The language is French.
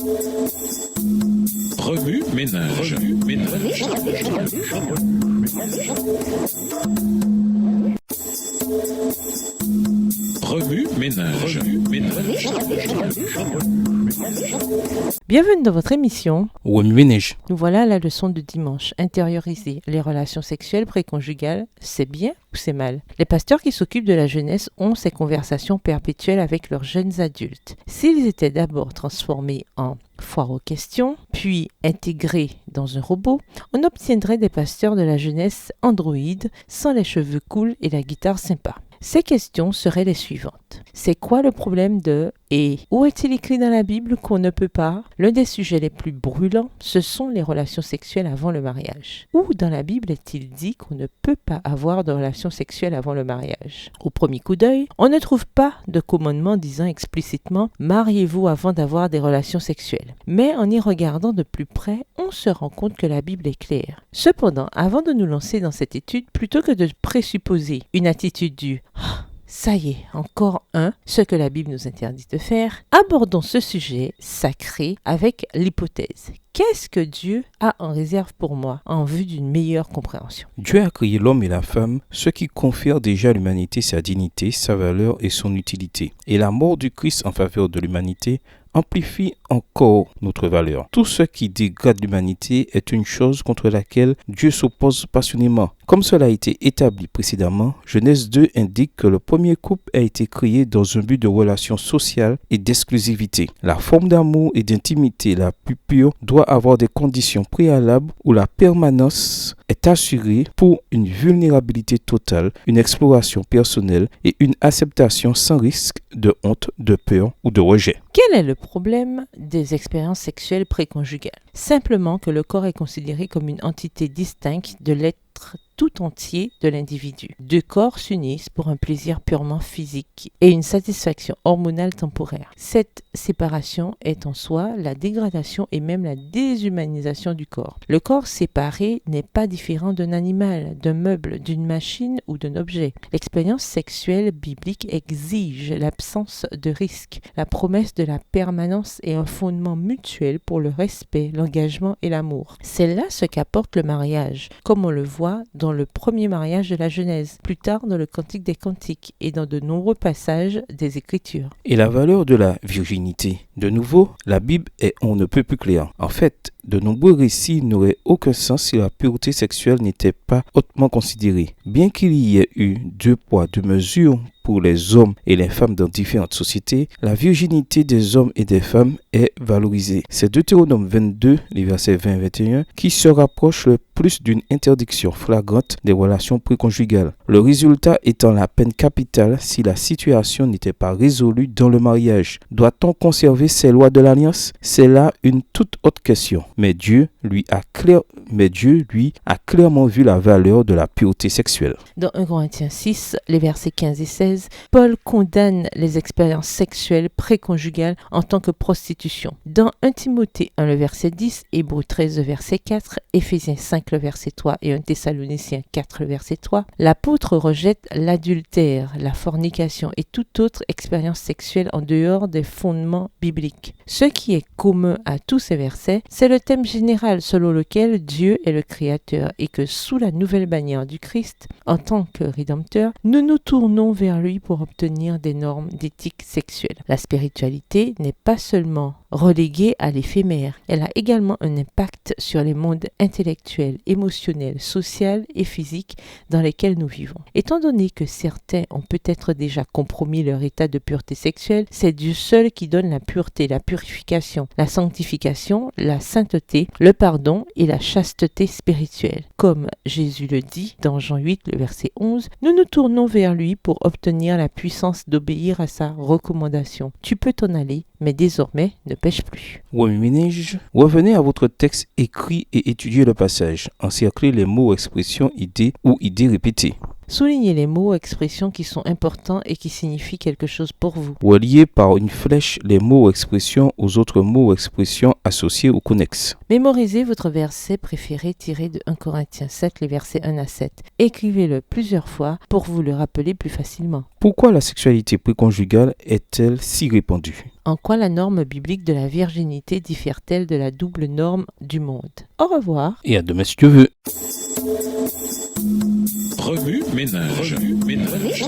Remue ménage. Remue ménage. Bienvenue dans votre émission. Remue ménage. Nous voilà à la leçon de dimanche. Intérioriser les relations sexuelles préconjugales, c'est bien ou c'est mal? Les pasteurs qui s'occupent de la jeunesse ont ces conversations perpétuelles avec leurs jeunes adultes. S'ils étaient d'abord transformés en foire aux questions, puis intégrés dans un robot, on obtiendrait des pasteurs de la jeunesse androïdes sans les cheveux cool et la guitare sympa. Ces questions seraient les suivantes. C'est quoi le problème de et où est-il écrit dans la Bible qu'on ne peut pas? L'un des sujets les plus brûlants, ce sont les relations sexuelles avant le mariage. Où dans la Bible est-il dit qu'on ne peut pas avoir de relations sexuelles avant le mariage? Au premier coup d'œil, on ne trouve pas de commandement disant explicitement « mariez-vous avant d'avoir des relations sexuelles ». Mais en y regardant de plus près, on se rend compte que la Bible est claire. Cependant, avant de nous lancer dans cette étude, plutôt que de présupposer une attitude du ça y est, encore ce que la Bible nous interdit de faire, abordons ce sujet sacré avec l'hypothèse. Qu'est-ce que Dieu a en réserve pour moi en vue d'une meilleure compréhension? Dieu a créé l'homme et la femme, ce qui confère déjà à l'humanité sa dignité, sa valeur et son utilité. Et la mort du Christ en faveur de l'humanité amplifie encore notre valeur. Tout ce qui dégrade l'humanité est une chose contre laquelle Dieu s'oppose passionnément. Comme cela a été établi précédemment, Genèse 2 indique que le premier couple a été créé dans un but de relation sociale et d'exclusivité. La forme d'amour et d'intimité la plus pure doit avoir des conditions préalables où la permanence est assurée pour une vulnérabilité totale, une exploration personnelle et une acceptation sans risque de honte, de peur ou de rejet. Quel est le problème des expériences sexuelles préconjugales? Simplement que le corps est considéré comme une entité distincte de l'être tout entier de l'individu. Deux corps s'unissent pour un plaisir purement physique et une satisfaction hormonale temporaire. Cette séparation est en soi la dégradation et même la déshumanisation du corps. Le corps séparé n'est pas différent d'un animal, d'un meuble, d'une machine ou d'un objet. L'expérience sexuelle biblique exige l'absence de risque, la promesse de la permanence et un fondement mutuel pour le respect, l'engagement et l'amour. C'est là ce qu'apporte le mariage, comme on le voit dans le premier mariage de la Genèse, plus tard dans le Cantique des Cantiques et dans de nombreux passages des Écritures. Et la valeur de la virginité. De nouveau, la Bible est on ne peut plus claire. En fait, de nombreux récits n'auraient aucun sens si la pureté sexuelle n'était pas hautement considérée. Bien qu'il y ait eu 2 poids, 2 mesures pour les hommes et les femmes dans différentes sociétés, la virginité des hommes et des femmes est valorisée. C'est Deutéronome 22, les versets 20 et 21, qui se rapproche le plus d'une interdiction flagrante des relations préconjugales. Le résultat étant la peine capitale si la situation n'était pas résolue dans le mariage. Doit-on conserver ces lois de l'Alliance? C'est là une toute autre question. Mais Dieu, lui, a clairement vu la valeur de la pureté sexuelle. Dans 1 Corinthiens 6, les versets 15 et 16, Paul condamne les expériences sexuelles préconjugales en tant que prostitution. Dans 1 Timothée 1, le verset 10, Hébreux 13, le verset 4, Éphésiens 5, le verset 3 et 1 Thessaloniciens 4, le verset 3, l'apôtre rejette l'adultère, la fornication et toute autre expérience sexuelle en dehors des fondements bibliques. Ce qui est commun à tous ces versets, c'est le thème général selon lequel Dieu est le Créateur et que sous la nouvelle bannière du Christ, en tant que Rédempteur, nous nous tournons vers lui pour obtenir des normes d'éthique sexuelle. La spiritualité n'est pas seulement reléguée à l'éphémère, elle a également un impact sur les mondes intellectuels, émotionnels, social et physique dans lesquels nous vivons. Étant donné que certains ont peut-être déjà compromis leur état de pureté sexuelle, c'est Dieu seul qui donne la pureté, la purification, la sanctification, la sainteté, le pardon et la chasteté spirituelle. Comme Jésus le dit dans Jean 8, le verset 11, nous nous tournons vers lui pour obtenir la puissance d'obéir à sa recommandation. Tu peux t'en aller, mais désormais ne pêche plus. Revenez à votre texte écrit et étudiez le passage. Encerclez les mots, expressions, idées ou idées répétées. Soulignez les mots ou expressions qui sont importants et qui signifient quelque chose pour vous. Reliez par une flèche les mots ou expressions aux autres mots ou expressions associés ou connexes. Mémorisez votre verset préféré tiré de 1 Corinthiens 7, les versets 1 à 7. Écrivez-le plusieurs fois pour vous le rappeler plus facilement. Pourquoi la sexualité préconjugale est-elle si répandue? En quoi la norme biblique de la virginité diffère-t-elle de la double norme du monde? Au revoir. Et à demain si Dieu veut. Remue ménage. Remue ménage.